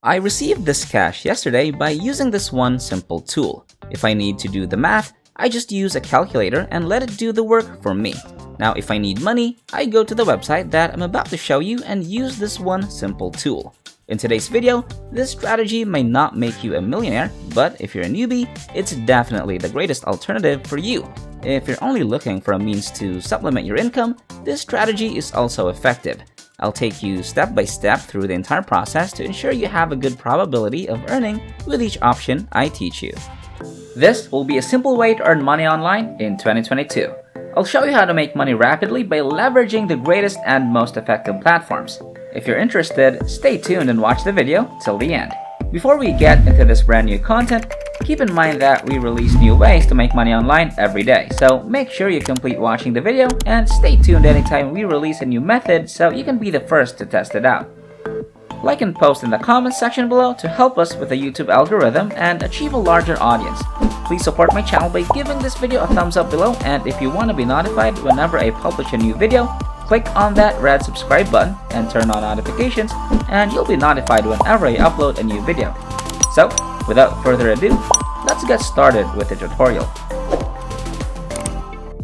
I received this cash yesterday by using this one simple tool. If I need to do the math, I just use a calculator and let it do the work for me. Now, if I need money, I go to the website that I'm about to show you and use this one simple tool. In today's video, this strategy may not make you a millionaire, but if you're a newbie, it's definitely the greatest alternative for you. If you're only looking for a means to supplement your income, this strategy is also effective. I'll take you step by step through the entire process to ensure you have a good probability of earning with each option I teach you. This will be a simple way to earn money online in 2022. I'll show you how to make money rapidly by leveraging the greatest and most effective platforms. If you're interested, stay tuned and watch the video till the end. Before we get into this brand new content, keep in mind that we release new ways to make money online every day, so make sure you complete watching the video and stay tuned anytime we release a new method so you can be the first to test it out. Like and post in the comments section below to help us with the YouTube algorithm and achieve a larger audience. Please support my channel by giving this video a thumbs up below, and if you want to be notified whenever I publish a new video, click on that red subscribe button and turn on notifications, and you'll be notified whenever I upload a new video. So, without further ado, let's get started with the tutorial.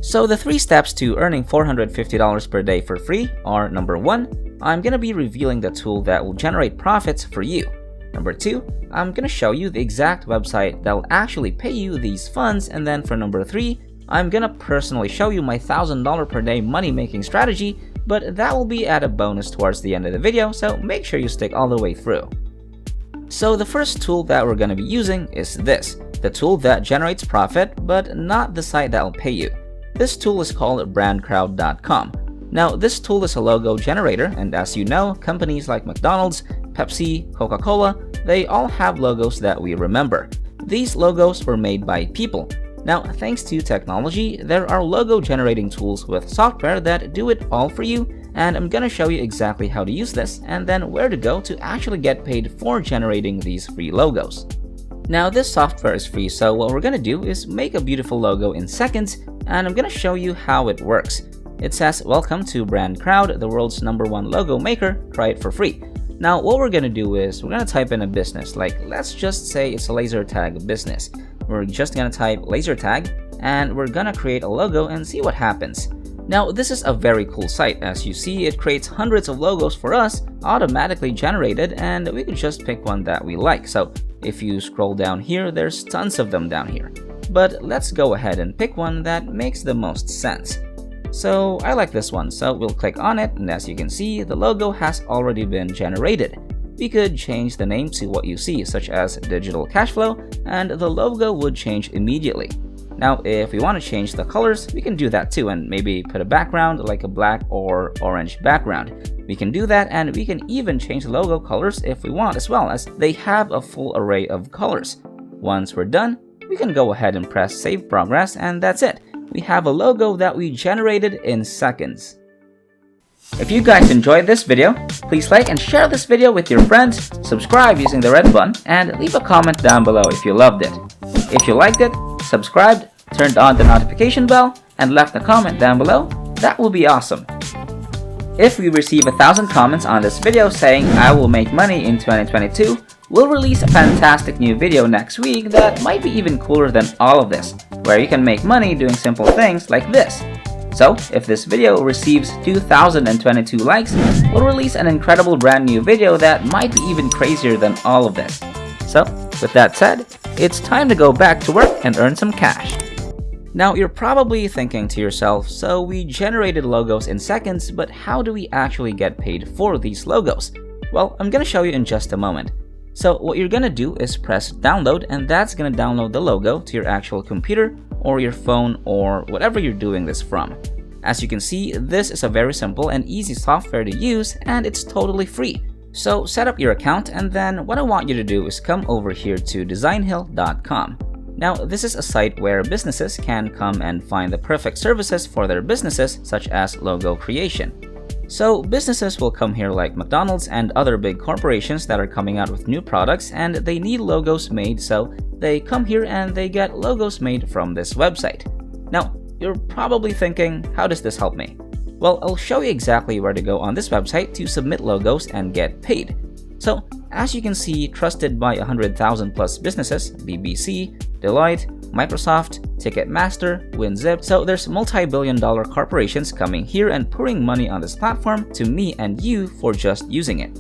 So the 3 steps to earning $450 per day for free are: number 1, I'm going to be revealing the tool that will generate profits for you. Number 2, I'm going to show you the exact website that will actually pay you these funds. And then for number 3, I'm going to personally show you my $1,000 per day money-making strategy, but that will be at a bonus towards the end of the video, so make sure you stick all the way through. So the first tool that we're going to be using is this, the tool that generates profit, but not the site that will pay you. This tool is called BrandCrowd.com. Now, this tool is a logo generator, and as you know, companies like McDonald's, Pepsi, Coca-Cola, they all have logos that we remember. These logos were made by people. Now, thanks to technology, there are logo generating tools with software that do it all for you, and I'm gonna show you exactly how to use this and then where to go to actually get paid for generating these free logos. Now, this software is free, so what we're gonna do is make a beautiful logo in seconds, and I'm gonna show you how it works. It says, "Welcome to BrandCrowd, the world's #1 logo maker. Try it for free." Now, what we're gonna do is we're gonna type in a business, like let's just say it's a laser tag business. We're just gonna type laser tag, and we're gonna create a logo and see what happens. Now, this is a very cool site. As you see, it creates hundreds of logos for us, automatically generated, and we can just pick one that we like. So if you scroll down here, there's tons of them down here. But let's go ahead and pick one that makes the most sense. So I like this one, so we'll click on it, and as you can see, the logo has already been generated. We could change the name to what you see, such as Digital Cashflow, and the logo would change immediately. Now, if we want to change the colors, we can do that too, and maybe put a background like a black or orange background. We can do that, and we can even change the logo colors if we want as well, as they have a full array of colors. Once we're done, we can go ahead and press Save Progress, and that's it. We have a logo that we generated in seconds. If you guys enjoyed this video, please like and share this video with your friends, subscribe using the red button, and leave a comment down below if you loved it. If you liked it, subscribed, turned on the notification bell, and left a comment down below, that will be awesome. If we receive 1,000 comments on this video saying I will make money in 2022, we'll release a fantastic new video next week that might be even cooler than all of this, where you can make money doing simple things like this. So, if this video receives 2,022 likes, we'll release an incredible brand new video that might be even crazier than all of this. So, with that said, it's time to go back to work and earn some cash. Now, you're probably thinking to yourself, so we generated logos in seconds, but how do we actually get paid for these logos? Well, I'm gonna show you in just a moment. So what you're gonna do is press download, and that's gonna download the logo to your actual computer or your phone or whatever you're doing this from. As you can see, this is a very simple and easy software to use, and it's totally free. So set up your account, and then what I want you to do is come over here to Designhill.com. Now, this is a site where businesses can come and find the perfect services for their businesses, such as logo creation. So businesses will come here like McDonald's and other big corporations that are coming out with new products, and they need logos made, so they come here and they get logos made from this website. Now, you're probably thinking, how does this help me? Well, I'll show you exactly where to go on this website to submit logos and get paid. So as you can see, trusted by 100,000 plus businesses, BBC, Deloitte, Microsoft, Ticketmaster, WinZip. So there's multi-billion-dollar corporations coming here and pouring money on this platform to me and you for just using it.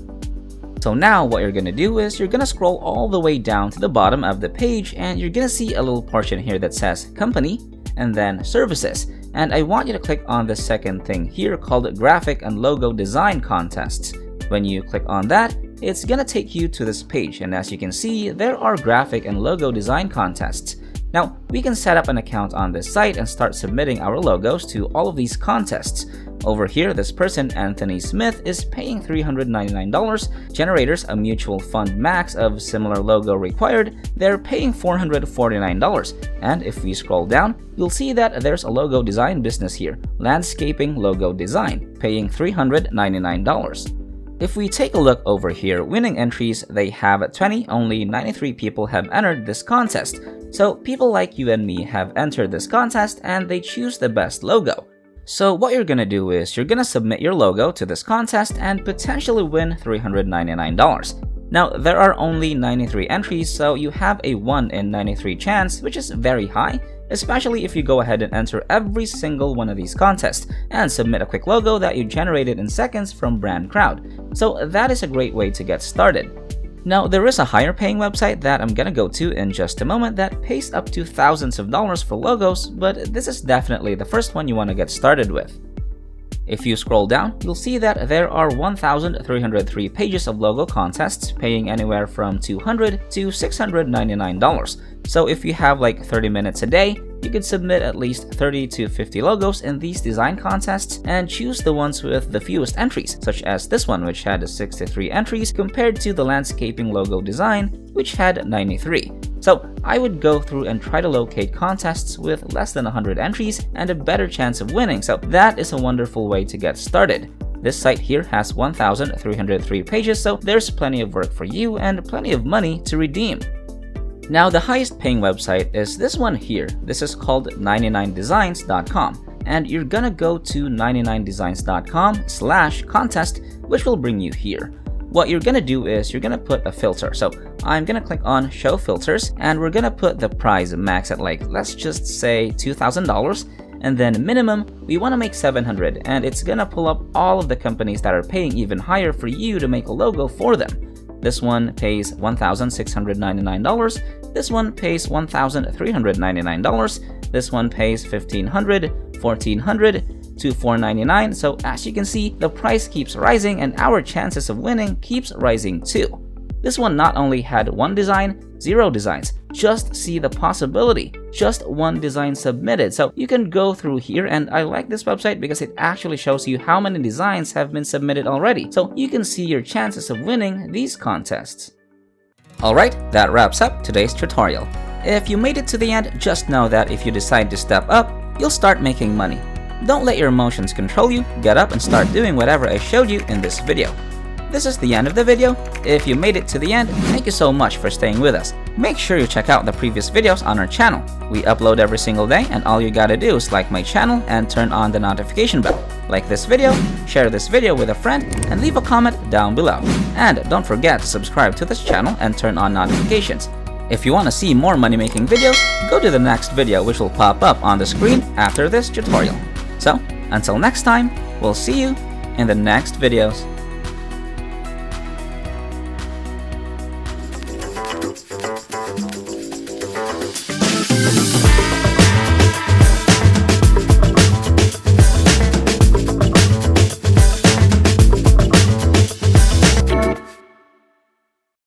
So now what you're gonna do is you're gonna scroll all the way down to the bottom of the page and you're gonna see a little portion here that says Company and then Services. And I want you to click on the second thing here called Graphic and Logo Design Contests. When you click on that, it's gonna take you to this page, and as you can see, there are graphic and logo design contests. Now, we can set up an account on this site and start submitting our logos to all of these contests. Over here, this person, Anthony Smith, is paying $399. Generators, a mutual fund max of similar logo required, they're paying $449. And if we scroll down, you'll see that there's a logo design business here, Landscaping Logo Design, paying $399. If we take a look over here, winning entries, they have 20, only 93 people have entered this contest. So people like you and me have entered this contest and they choose the best logo. So what you're gonna do is you're gonna submit your logo to this contest and potentially win $399. Now, there are only 93 entries, so you have a 1 in 93 chance, which is very high, especially if you go ahead and enter every single one of these contests and submit a quick logo that you generated in seconds from BrandCrowd. So that is a great way to get started. Now, there is a higher paying website that I'm gonna go to in just a moment that pays up to thousands of dollars for logos, but this is definitely the first one you want to get started with. If you scroll down, you'll see that there are 1,303 pages of logo contests paying anywhere from $200 to $699. So if you have like 30 minutes a day, you could submit at least 30 to 50 logos in these design contests and choose the ones with the fewest entries, such as this one, which had 63 entries compared to the Landscaping Logo Design, which had 93. So I would go through and try to locate contests with less than 100 entries and a better chance of winning, so that is a wonderful way to get started. This site here has 1,303 pages, so there's plenty of work for you and plenty of money to redeem. Now, the highest paying website is this one here. This is called 99designs.com, and you're gonna go to 99designs.com/contest, which will bring you here. What you're gonna do is you're gonna put a filter. So I'm gonna click on Show Filters, and we're gonna put the price max at like, let's just say $2,000, and then minimum, we wanna make 700, and it's gonna pull up all of the companies that are paying even higher for you to make a logo for them. This one pays $1,699, this one pays $1,399, this one pays $1,500, $1,400, to $499. So as you can see, the price keeps rising and our chances of winning keeps rising too. This one not only had one design, 0 designs. Just see the possibility. Just one design submitted. So you can go through here, and I like this website because it actually shows you how many designs have been submitted already. So you can see your chances of winning these contests. Alright, that wraps up today's tutorial. If you made it to the end, just know that if you decide to step up, you'll start making money. Don't let your emotions control you. Get up and start doing whatever I showed you in this video. This is the end of the video. If you made it to the end, thank you so much for staying with us. Make sure you check out the previous videos on our channel. We upload every single day, and all you gotta do is like my channel and turn on the notification bell. Like this video, share this video with a friend, and leave a comment down below. And don't forget to subscribe to this channel and turn on notifications. If you want to see more money-making videos, go to the next video, which will pop up on the screen after this tutorial. So, until next time, we'll see you in the next videos.